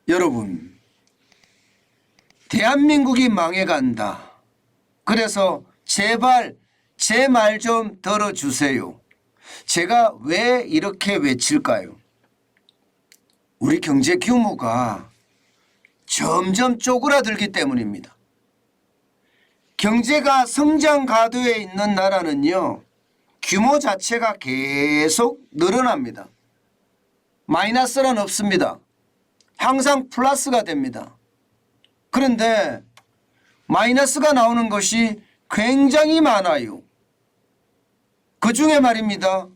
여러분, 대한민국이 망해간다. 그래서 제발 제 말 좀 들어주세요. 제가 왜 이렇게 외칠까요? 우리 경제 규모가 점점 쪼그라들기 때문입니다. 경제가 성장 가도에 있는 나라는요, 규모 자체가 계속 늘어납니다. 마이너스는 없습니다. 항상 플러스가 됩니다. 그런데 마이너스가 나오는 것이 굉장히 많아요. 그 중에 말입니다,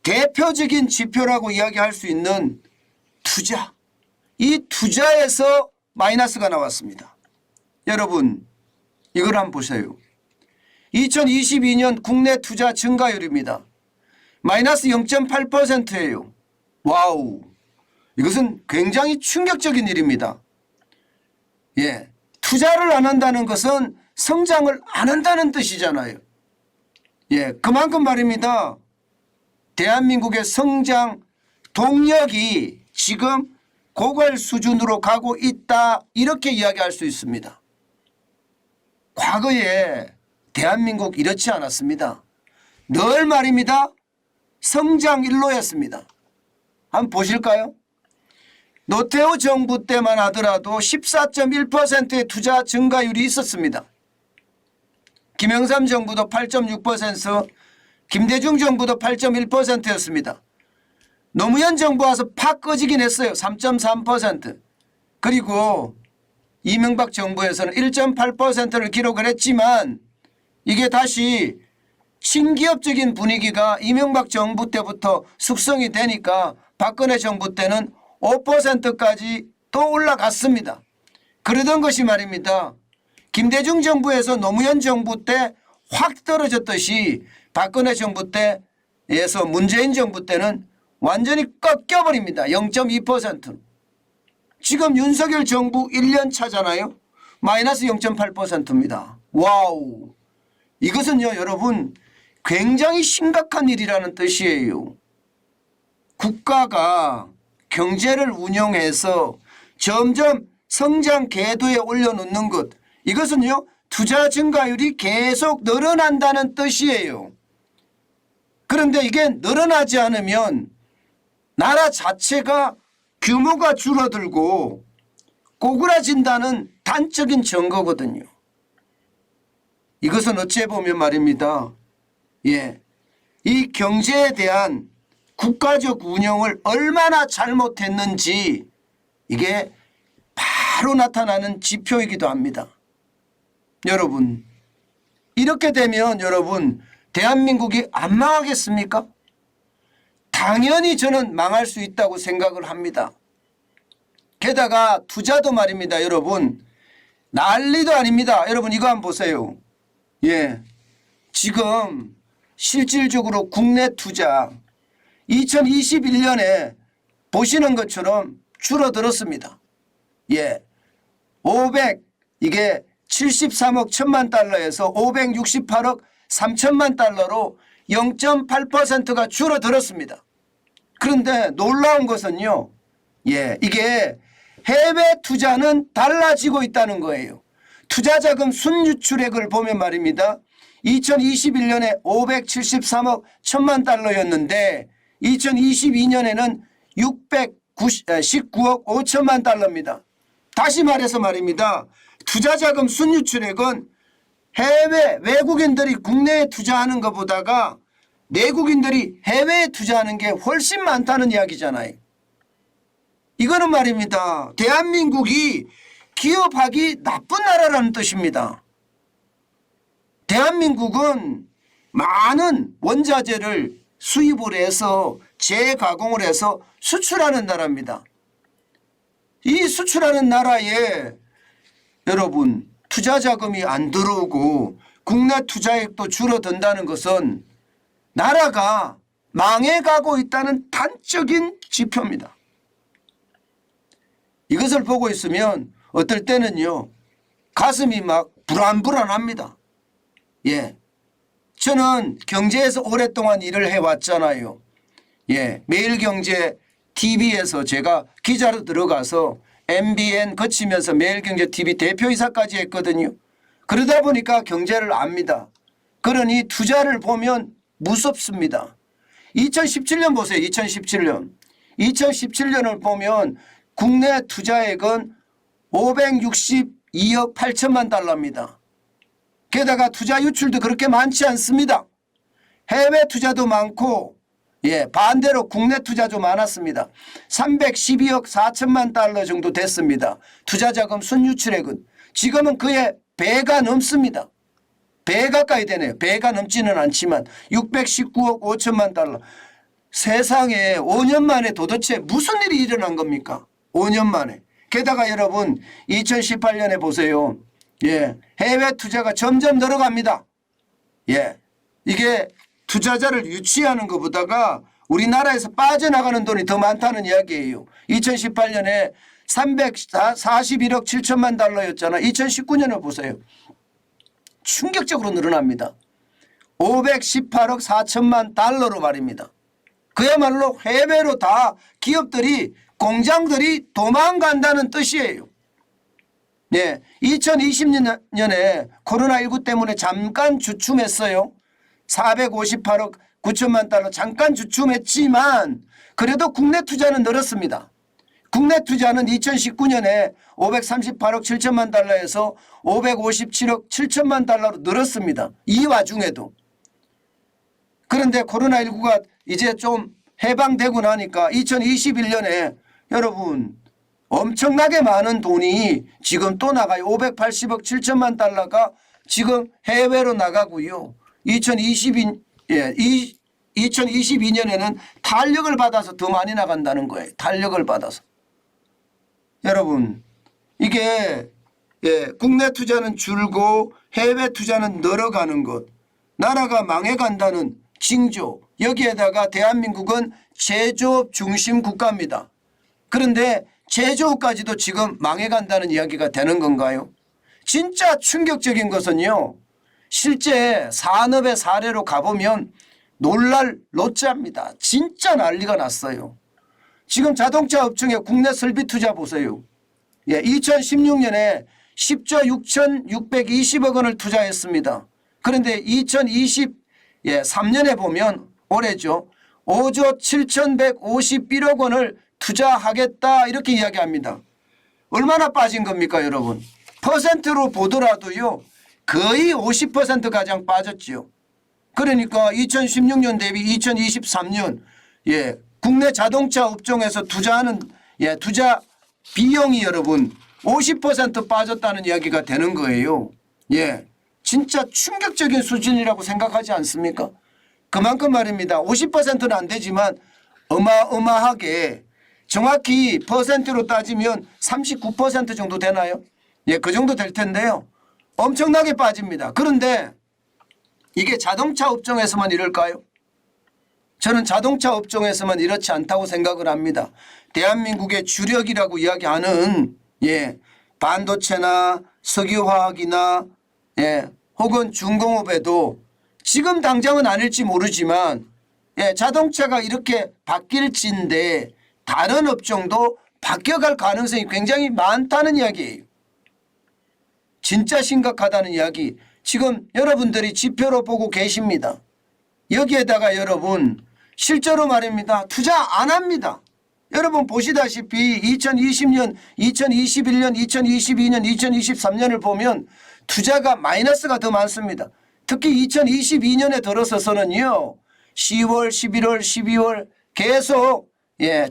대표적인 지표라고 이야기할 수 있는 투자. 이 투자에서 마이너스가 나왔습니다. 여러분, 이걸 한번 보세요. 2022년 국내 투자 증가율입니다. 마이너스 0.8%예요. 와우. 이것은 굉장히 충격적인 일입니다. 예. 투자를 안 한다는 것은 성장을 안 한다는 뜻이잖아요. 예. 그만큼 말입니다, 대한민국의 성장 동력이 지금 고갈 수준으로 가고 있다, 이렇게 이야기할 수 있습니다. 과거에 대한민국 이렇지 않았습니다. 늘 말입니다, 성장 일로였습니다. 한번 보실까요? 노태우 정부 때만 하더라도 14.1%의 투자 증가율이 있었습니다. 김영삼 정부도 8.6%, 김대중 정부도 8.1%였습니다. 노무현 정부 와서 팍 꺼지긴 했어요. 3.3%. 그리고 이명박 정부에서는 1.8%를 기록을 했지만 이게 다시 친기업적인 분위기가 이명박 정부 때부터 숙성이 되니까 박근혜 정부 때는 5%까지 또 올라갔습니다. 그러던 것이 말입니다, 김대중 정부에서 노무현 정부 때 확 떨어졌듯이 박근혜 정부 때에서 문재인 정부 때는 완전히 꺾여버립니다. 0.2%. 지금 윤석열 정부 1년 차잖아요. 마이너스 0.8%입니다. 와우. 이것은요, 여러분, 굉장히 심각한 일이라는 뜻이에요. 국가가 경제를 운영해서 점점 성장 궤도에 올려놓는 것, 이것은요, 투자 증가율이 계속 늘어난다는 뜻이에요. 그런데 이게 늘어나지 않으면 나라 자체가 규모가 줄어들고 고꾸라진다는 단적인 증거거든요. 이것은 어찌 보면 말입니다, 예, 이 경제에 대한 국가적 운영을 얼마나 잘못했는지 이게 바로 나타나는 지표이기도 합니다. 여러분, 이렇게 되면 여러분, 대한민국이 안 망하겠습니까? 당연히 저는 망할 수 있다고 생각을 합니다. 게다가 투자도 말입니다, 여러분, 난리도 아닙니다. 여러분, 이거 한번 보세요. 예, 지금 실질적으로 국내 투자 2021년에 보시는 것처럼 줄어들었습니다. 예, 이게 73억 1천만 달러에서 568억 3천만 달러로 0.8%가 줄어들었습니다. 그런데 놀라운 것은요, 예, 이게 해외 투자는 달라지고 있다는 거예요. 투자자금 순유출액을 보면 말입니다, 2021년에 573억 1천만 달러였는데 2022년에는 619억 5천만 달러입니다. 다시 말해서 말입니다, 투자자금 순유출액은 해외 외국인들이 국내에 투자하는 것보다가 내국인들이 해외에 투자하는 게 훨씬 많다는 이야기잖아요. 이거는 말입니다, 대한민국이 기업하기 나쁜 나라라는 뜻입니다. 대한민국은 많은 원자재를 수입을 해서 재가공을 해서 수출하는 나라입니다. 이 수출하는 나라에 여러분, 투자 자금이 안 들어오고 국내 투자액도 줄어든다는 것은 나라가 망해가고 있다는 단적인 지표입니다. 이것을 보고 있으면 어떨 때는요, 가슴이 막 불안불안합니다. 예, 저는 경제에서 오랫동안 일을 해왔잖아요. 예, 매일경제 TV에서 제가 기자로 들어가서 MBN 거치면서 매일경제TV 대표이사까지 했거든요. 그러다 보니까 경제를 압니다. 그러니 투자를 보면 무섭습니다. 2017년 보세요. 2017년. 2017년을 보면 국내 투자액은 562억 8천만 달러입니다. 게다가 투자 유출도 그렇게 많지 않습니다. 해외 투자도 많고 반대로 국내 투자도 많았습니다. 312억 4천만 달러 정도 됐습니다. 투자자금 순유출액은 지금은 그의 배가 넘습니다. 배 가까이 되네요. 배가 넘지는 않지만 619억 5천만 달러. 세상에 5년 만에 도대체 무슨 일이 일어난 겁니까? 5년 만에. 게다가 여러분 2018년에 보세요. 해외 투자가 점점 늘어갑니다. 이게 투자자를 유치하는 것보다가 우리나라에서 빠져나가는 돈이 더 많다는 이야기예요. 2018년에 341억 7천만 달러였잖아. 2019년을 보세요. 충격적으로 늘어납니다. 518억 4천만 달러로 말입니다. 그야말로 해외로 다 기업들이 공장들이 도망간다는 뜻이에요. 2020년에 코로나19 때문에 잠깐 주춤했어요. 458억 9천만 달러 잠깐 주춤했지만 그래도 국내 투자는 늘었습니다. 국내 투자는 2019년에 538억 7천만 달러에서 557억 7천만 달러로 늘었습니다. 이 와중에도. 그런데 코로나19가 이제 좀 해방되고 나니까 2021년에 여러분 엄청나게 많은 돈이 지금 또 나가요. 580억 7천만 달러가 지금 해외로 나가고요. 2022년에는 탄력을 받아서 더 많이 나간다는 거예요. 탄력을 받아서. 여러분 이게 국내 투자는 줄고 해외 투자는 늘어가는 것. 나라가 망해간다는 징조. 여기에다가 대한민국은 제조업 중심 국가입니다. 그런데 제조업까지도 지금 망해간다는 이야기가 되는 건가요? 진짜 충격적인 것은요. 실제 산업의 사례로 가보면 놀랄 노짜입니다. 진짜 난리가 났어요. 지금 자동차 업종의 국내 설비 투자 보세요. 2016년에 10조 6,620억 원을 투자했습니다. 그런데 2023년에 보면 올해죠. 5조 7,151억 원을 투자하겠다 이렇게 이야기합니다. 얼마나 빠진 겁니까 여러분? 퍼센트로 보더라도요. 거의 50% 가량 빠졌죠. 그러니까 2016년 대비 2023년 국내 자동차 업종에서 투자하는 투자 비용이 여러분 50% 빠졌다는 이야기가 되는 거예요. 진짜 충격적인 수준이라고 생각하지 않습니까? 그만큼 말입니다. 50%는 안 되지만 어마어마하게 정확히 퍼센트로 따지면 39% 정도 되나요? 그 정도 될 텐데요. 엄청나게 빠집니다. 그런데 이게 자동차 업종에서만 이럴까요? 저는 자동차 업종에서만 이렇지 않다고 생각을 합니다. 대한민국의 주력이라고 이야기하는 반도체나 석유화학이나 혹은 중공업에도 지금 당장은 아닐지 모르지만 자동차가 이렇게 바뀔지인데 다른 업종도 바뀌어갈 가능성이 굉장히 많다는 이야기예요. 진짜 심각하다는 이야기 지금 여러분들이 지표로 보고 계십니다. 여기에다가 여러분 실제로 말입니다. 투자 안 합니다. 여러분 보시다시피 2020년, 2021년, 2022년, 2023년을 보면 투자가 마이너스가 더 많습니다. 특히 2022년에 들어서서는요. 10월, 11월, 12월 계속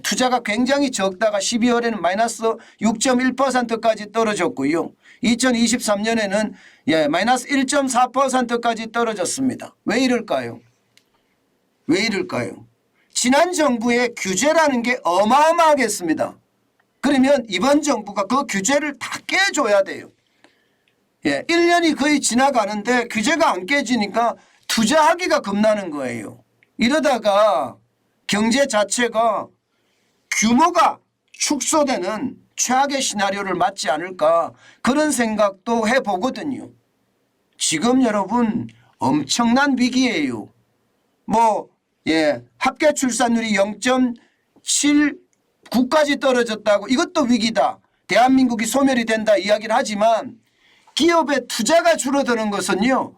투자가 굉장히 적다가 12월에는 마이너스 6.1%까지 떨어졌고요. 2023년에는 마이너스 1.4%까지 떨어졌습니다. 왜 이럴까요? 왜 이럴까요? 지난 정부의 규제라는 게 어마어마하겠습니다. 그러면 이번 정부가 그 규제를 다 깨줘야 돼요. 1년이 거의 지나가는데 규제가 안 깨지니까 투자하기가 겁나는 거예요. 이러다가 경제 자체가 규모가 축소되는 최악의 시나리오를 맞지 않을까 그런 생각도 해보거든요. 지금 여러분 엄청난 위기예요. 합계 출산율이 0.7 국까지 떨어졌다고 이것도 위기다. 대한민국이 소멸이 된다 이야기를 하지만 기업의 투자가 줄어드는 것은요.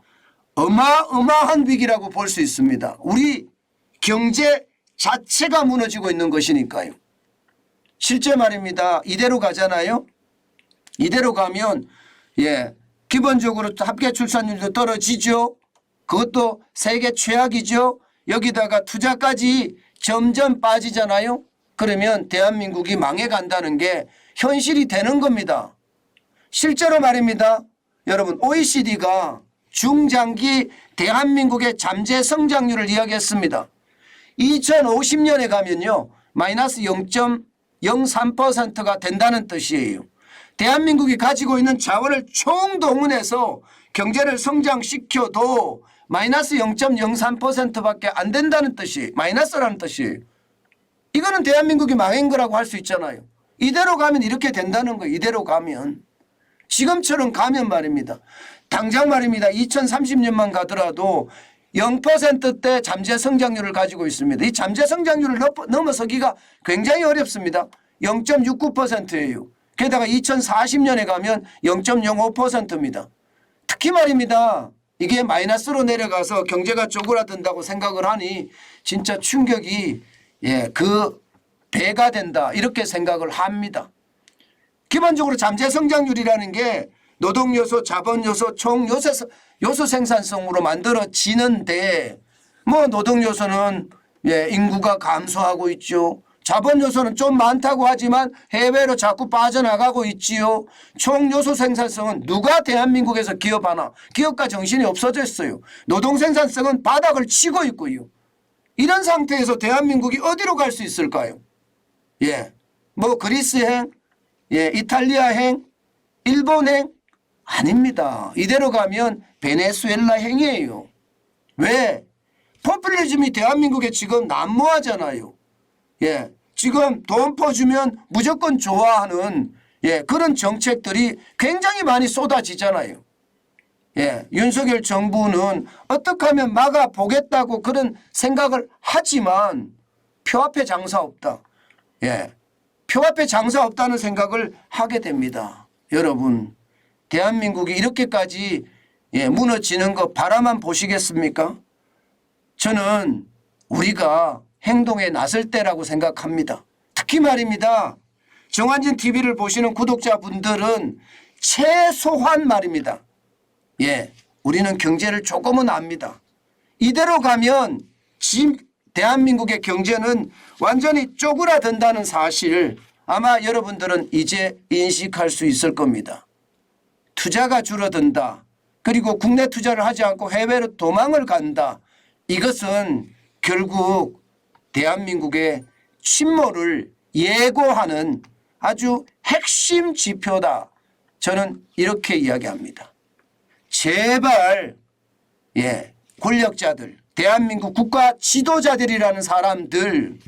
어마어마한 위기라고 볼 수 있습니다. 우리 경제 자체가 무너지고 있는 것이니까요. 실제 말입니다. 이대로 가잖아요. 이대로 가면 기본적으로 합계 출산율도 떨어지죠. 그것도 세계 최악이죠. 여기다가 투자까지 점점 빠지잖아요. 그러면 대한민국이 망해간다는 게 현실이 되는 겁니다. 실제로 말입니다. 여러분 OECD가 중장기 대한민국의 잠재 성장률을 이야기했습니다. 2050년에 가면요. 마이너스 0.03%가 된다는 뜻이에요. 대한민국이 가지고 있는 자원을 총동원해서 경제를 성장시켜도 마이너스 0.03%밖에 안 된다는 뜻이 마이너스라는 뜻이에요. 이거는 대한민국이 망한 거라고 할 수 있잖아요. 이대로 가면 이렇게 된다는 거예요. 이대로 가면. 지금처럼 가면 말입니다. 당장 말입니다. 2030년만 가더라도 0%대 잠재 성장률을 가지고 있습니다. 이 잠재 성장률을 넘어서기가 굉장히 어렵습니다. 0.69%예요. 게다가 2040년에 가면 0.05%입니다. 특히 말입니다. 이게 마이너스로 내려가서 경제가 쪼그라든다고 생각을 하니 진짜 충격이 그 배가 된다 이렇게 생각을 합니다. 기본적으로 잠재 성장률이라는 게 노동요소, 자본요소, 총 요소 생산성으로 만들어지는데 뭐 노동요소는 인구가 감소하고 있죠. 자본요소는 좀 많다고 하지만 해외로 자꾸 빠져나가고 있지요. 총 요소 생산성은 누가 대한민국에서 기업하나 기업가 정신이 없어졌어요. 노동 생산성은 바닥을 치고 있고요. 이런 상태에서 대한민국이 어디로 갈 수 있을까요? 뭐 그리스행, 이탈리아행, 일본행 아닙니다. 이대로 가면 베네수엘라행이에요. 왜? 포퓰리즘이 대한민국에 지금 난무하잖아요. 지금 돈 퍼주면 무조건 좋아하는 그런 정책들이 굉장히 많이 쏟아지잖아요. 윤석열 정부는 어떻게 하면 막아보겠다고 그런 생각을 하지만 표 앞에 장사 없다. 표 앞에 장사 없다는 생각을 하게 됩니다. 여러분 대한민국이 이렇게까지 무너지는 거 바라만 보시겠습니까? 저는 우리가 행동에 나설 때라고 생각합니다. 특히 말입니다. 정한진 TV를 보시는 구독자분들은 최소한 말입니다. 우리는 경제를 조금은 압니다. 이대로 가면 지금 대한민국의 경제는 완전히 쪼그라든다는 사실 아마 여러분들은 이제 인식할 수 있을 겁니다. 투자가 줄어든다. 그리고 국내 투자를 하지 않고 해외로 도망을 간다. 이것은 결국 대한민국의 침몰을 예고하는 아주 핵심 지표다. 저는 이렇게 이야기합니다. 제발 권력자들, 대한민국 국가 지도자들이라는 사람들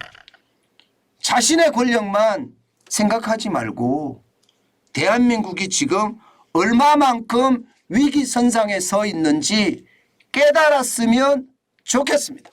자신의 권력만 생각하지 말고 대한민국이 지금 얼마만큼 위기선상에 서 있는지 깨달았으면 좋겠습니다.